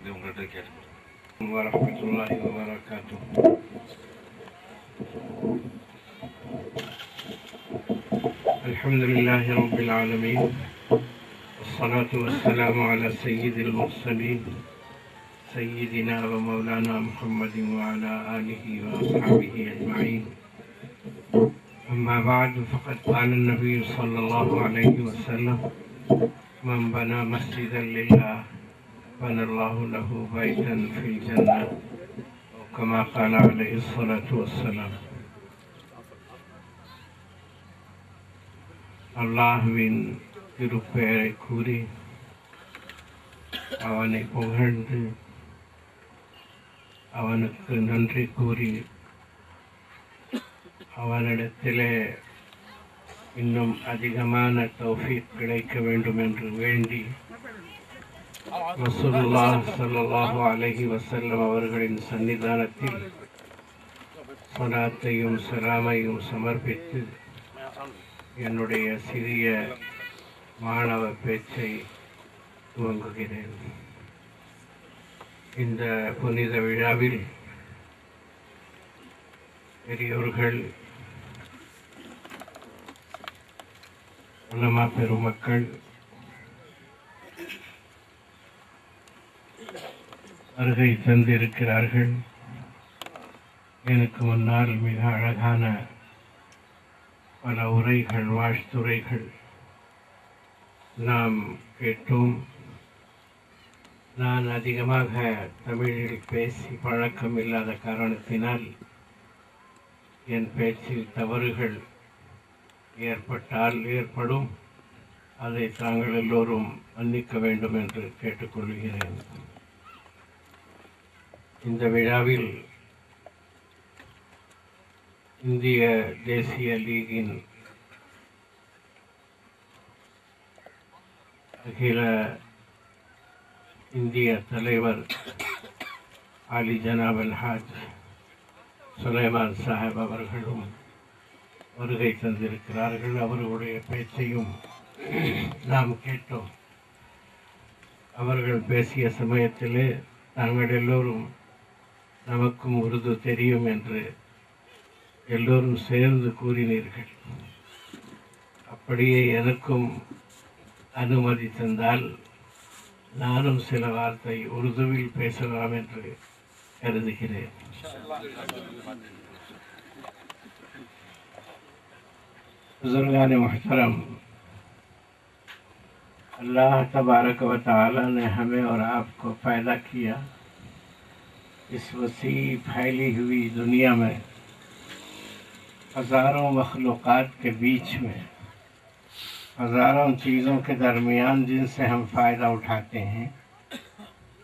இது உங்கள்கிட்ட கேட்டு வரஹ்மத்துல்லாஹி வபரகாத்துஹு. அல்ஹம்துலில்லாஹி ரப்பில் ஆலமீன். வஸ்ஸலாத்து வஸ்ஸலாமு அலா சய்யிதில் முர்ஸலீன் سيدنا ومولانا محمد وعلى آله وأصحابه أجمعين. أما بعد فقد قال النبي صلى الله عليه وسلم من بنى مسجدا لله بنى الله له بيتا في الجنة وكما قال عليه الصلاة والسلام. அல்லாஹ்வின் திருப்பெயரை கூறி அவனை புகழ்ந்து அவனுக்கு நன்றி கூறி அவனிடத்திலே இன்னும் அதிகமான தௌஃபீக் கிடைக்க வேண்டும் என்று வேண்டி ரசூலுல்லாஹ் ஸல்லல்லாஹு அலைஹி வஸல்லம் அவர்களின் சன்னிதானத்தில் ஸலாத்தையும் ஸலாமையும் சமர்ப்பித்து என்னுடைய சிறிய மாணவ பேச்சை துவங்குகிறேன். இந்த புனித விழாவில் பெரியோர்கள், உலமா பெருமக்கள், வருகை தந்திருக்கிறார்கள். எனக்கு முன்னால் மிக அழகான பல உரைகள், வாழ்த்துரைகள் நாம் கேட்டோம். நான் அதிகமாக தமிழில் பேசி பழக்கம் இல்லாத காரணத்தினால் என் பேச்சில் தவறுகள் ஏற்படும். அதை தாங்கள் எல்லோரும் மன்னிக்க வேண்டும் என்று கேட்டுக்கொள்கிறேன். இந்த விழாவில் இந்திய தேசிய லீகின் அகில இந்திய தலைவர் அலி ஜனாப் அல்ஹாஜ் சுலைமான் சாஹிப் அவர்களும் வருகை தந்திருக்கிறார்கள். அவர்களுடைய பேச்சையும் நாம் கேட்டோம். அவர்கள் பேசிய சமயத்திலே நாங்கள் எல்லோரும் நமக்கும் உருது தெரியும் என்று எல்லோரும் சேர்ந்து கூறினீர்கள். அப்படியே எனக்கும் அனுமதி தந்தால் நானும் சில வார்த்தை உருதுவில் பேசலாம் என்று கருதுகிறேன். बुजुर्गान मुहतरम, अल्लाह तबारक व तआला ने हमें और आपको पैदा किया। इस वसी फैली हुई दुनिया में हज़ारों मखलूक़ात के बीच में, हज़ारों चीज़ों के दरमियान जिनसे हम फ़ायदा उठाते हैं,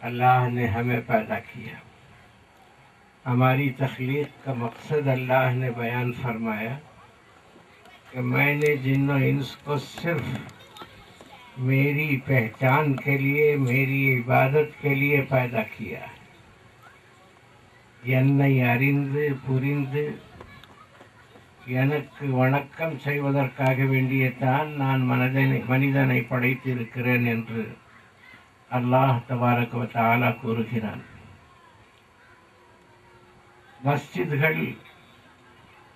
अल्लाह ने हमें पैदा किया। हमारी तख्लीक़ का मकसद अल्लाह ने बयान फरमाया कि मैंने जिन्न और इंस को सिर्फ मेरी पहचान के लिए, मेरी इबादत के लिए पैदा किया है। என்னை அறிந்து புரிந்து எனக்கு வணக்கம் செய்வதற்காக வேண்டியதான் நான் மனிதனை படைத்திருக்கிறேன் என்று அல்லாஹ் தபாரக வ தஆலா கூறுகிறான். மஸ்ஜித்கள்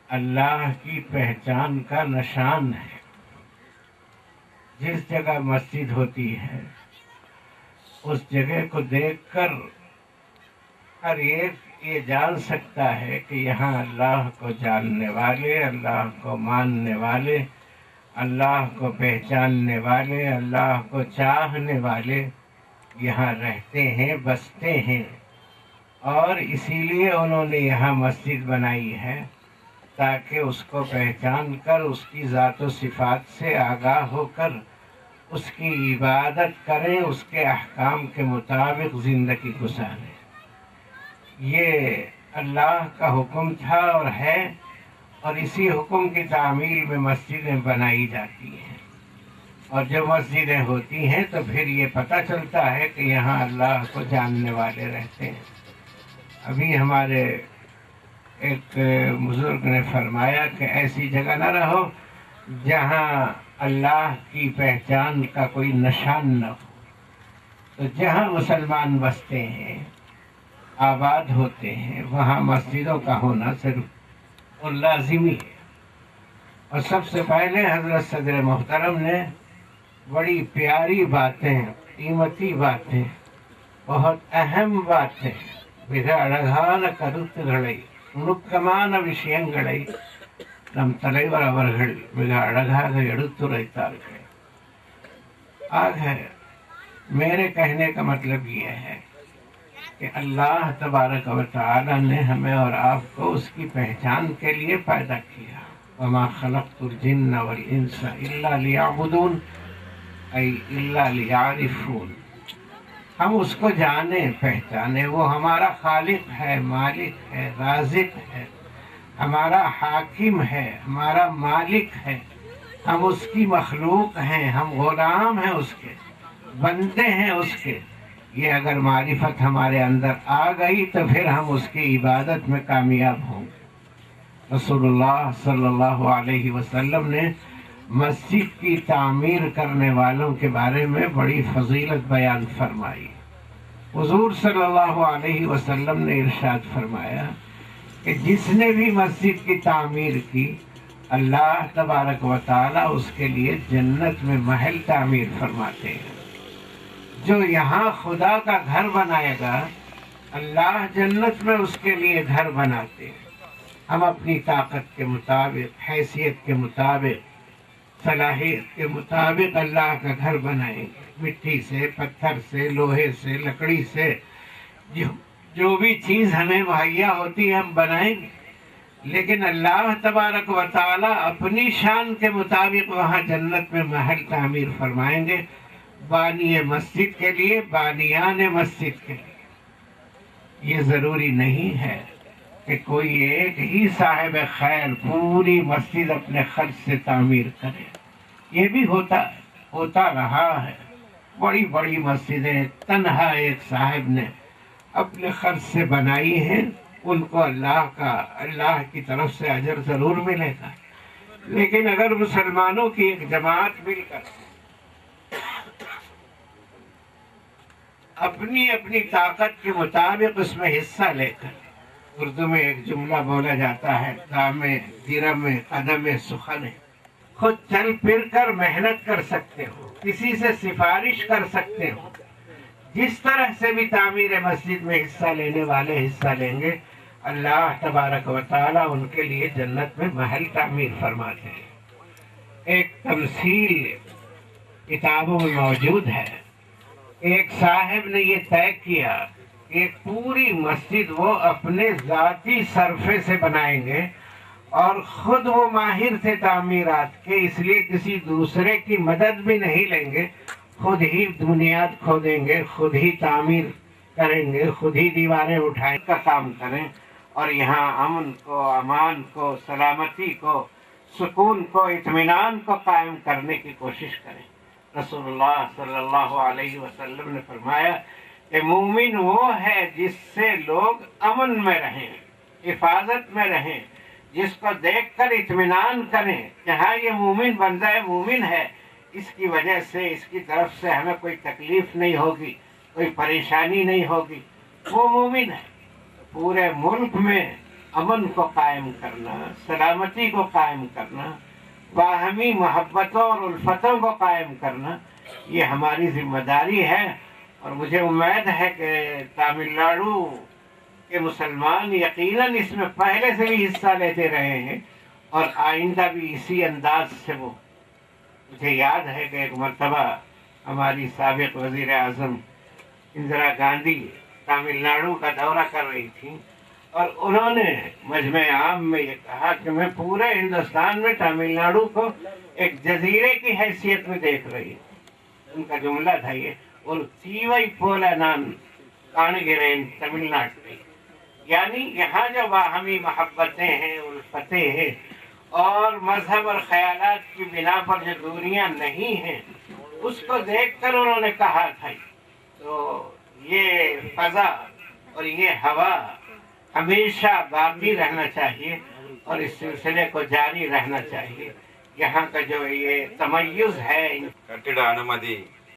अल्लाह की पहचान का निशान है। जिस जगह मस्जिद होती है उस जगह को देखकर हर एक ये जान सकता है कि यहाँ अल्लाह को जानने वाले, अल्लाह को मानने वाले, अल्लाह को पहचानने वाले, अल्लाह को चाहने वाले यहाँ रहते हैं, बसते हैं। और इसीलिए उन्होंने यहाँ मस्जिद बनाई है ताकि उसको पहचान कर, उसकी ज़ात व सिफ़ात से आगाह होकर उसकी इबादत करें, उसके अहकाम के मुताबिक ज़िंदगी गुजारें। ये अल्लाह का हुक्म था और है, और इसी हुक्म की तामील में मस्जिदें बनाई जाती हैं। और जब मस्जिदें होती हैं तो फिर ये पता चलता है कि यहाँ अल्लाह को जानने वाले रहते हैं। अभी हमारे एक बुजुर्ग ने फरमाया कि ऐसी जगह न रहो जहाँ अल्लाह की पहचान का कोई निशान न हो। تو جہاں مسلمان بستے ہیں، آباد ہوتے ہیں، وہاں مسجدوں کا ہونا صرف اور لازمی ہے۔ اور سب سے پہلے حضرت صدر محترم نے بڑی پیاری باتیں، قیمتی باتیں، بہت اہم باتیں மிக அழகான கருத்துக்களை நுணுக்கமான விஷயங்களை நம் தலைவர் அவர்கள் மிக அழகாக எடுத்துரைத்தார்கள்। आग है। मेरे कहने का मतलब ये है कि अल्लाह तबारक व तआला ने हमें और आपको उसकी पहचान के लिए पैदा किया। वमा खलक़्तुल जिन्न वल इंसा इल्ला लियअबुदून ऐ इल्ला लियारिफून। हम उसको जाने पहचाने, वो हमारा खालिक है, मालिक है, राज़िक है, हमारा हाकिम है, हमारा मालिक है। हम उसकी मखलूक हैं, हम गुलाम हैं उसके, बंदे हैं उसके। ये अगर मारिफत हमारे अंदर आ गई तो फिर हम उसकी इबादत में कामयाब होंगे। रसूलुल्लाह सल्लल्लाहु अलैहि वसल्लम ने मस्जिद की तामीर करने वालों के बारे में बड़ी फजीलत बयान फरमाई। हुजूर सल्लल्लाहु अलैहि वसल्लम ने इरशाद फरमाया कि जिसने भी मस्जिद की तामीर की, अल्लाह तबारक व तआला उसके लिए जन्नत में महल तामीर फरमाते हैं। जो यहाँ खुदा का घर बनाएगा, अल्लाह जन्नत में उसके लिए घर बनाते हैं। हम अपनी ताकत के मुताबिक, हैसियत के मुताबिक, सलाहियत के मुताबिक अल्लाह का घर बनाएंगे। मिट्टी से, पत्थर से, लोहे से, लकड़ी से, जो भी चीज़ हमें मुहैया होती है हम बनाएंगे। लेकिन अल्लाह तबारक व तआला अपनी शान के मुताबिक वहाँ जन्नत में महल तामीर फरमाएंगे, बानी मस्जिद के लिए, बानियान मस्जिद के लिए। ये ज़रूरी नहीं है कि कोई एक ही साहिब खैर पूरी मस्जिद अपने खर्च से तामीर करे। ये भी होता रहा है। बड़ी बड़ी मस्जिदें तन्हा एक साहिब ने अपने खर्च से बनाई हैं, उनको अल्लाह की तरफ से अजर ज़रूर मिलेगा। लेकिन अगर मुसलमानों की एक जमात मिलकर अपनी अपनी ताकत के मुताबिक उसमें हिस्सा लेकर, उर्दू में एक जुमला बोला जाता है, दामे दिरमे कदमे सुखने, खुद चल फिर कर मेहनत कर सकते हो, किसी से सिफारिश कर सकते हो। जिस तरह से भी तामीर मस्जिद में हिस्सा लेने वाले हिस्सा लेंगे, अल्लाह तबारक व तआला उनके लिए जन्नत में महल तामीर फरमाते हैं। एक तमसील किताबों में मौजूद है। एक साहिब ने ये तय किया कि एक पूरी मस्जिद वो अपने ज़ाती सरफे से बनाएंगे और ख़ुद वो माहिर थे तामीरात के, इसलिए किसी दूसरे की मदद भी नहीं लेंगे। खुद ही बुनियाद खोदेंगे, खुद ही तामीर करेंगे, खुद ही दीवारें उठाएं का काम करें और यहाँ अमन को, अमान को, सलामती को, सुकून को, इत्मीनान को कायम करने की कोशिश करें। रसूलुल्लाह सल्लल्लाहु अलैहि वसल्लम ने फरमाया कि मोमिन वो है जिससे लोग अमन में रहें, हिफाजत में रहें, जिसको देखकर इत्मीनान करें कि हाँ ये मोमिन बंदा है, मोमिन है, इसकी वजह से, इसकी तरफ से हमें कोई तकलीफ नहीं होगी, कोई परेशानी नहीं होगी, वो मोमिन है। पूरे मुल्क में अमन को कायम करना, सलामती को कायम करना, बाहमी मोहब्बतों और उल्फतों को कायम करना, ये हमारी जिम्मेदारी है। और मुझे उम्मीद है कि तमिलनाडु के मुसलमान यकीनन इसमें पहले से भी हिस्सा लेते रहे हैं और आइंदा भी इसी अंदाज से वो। मुझे याद है कि एक मरतबा हमारी साबिक वज़ीर आज़म इंदिरा गांधी तमिलनाडु का दौरा कर रही थी और उन्होंने मजमे आम में ये कहा कि मैं पूरे हिंदुस्तान में तमिलनाडु को एक जजीरे की हैसियत में देख रही हूँ। उनका जुमला था ये, और तीवई पोला नान कानगिरेन तमिलनाडु में, यानी यहाँ जो बाहमी मोहब्बतें हैं, उल्फतें हैं और मजहब और ख्यालात की बिना पर जो दूरियां नहीं हैं, उसको देखकर उन्होंने कहा था। तो ये फजा और ये हवा हमेशा बाकी रहना चाहिए और इस सिलसिले को जारी रहना चाहिए। यहाँ का जो ये तमय्युज़ है ಕಟ್ಟಡ ಅನುಮತಿ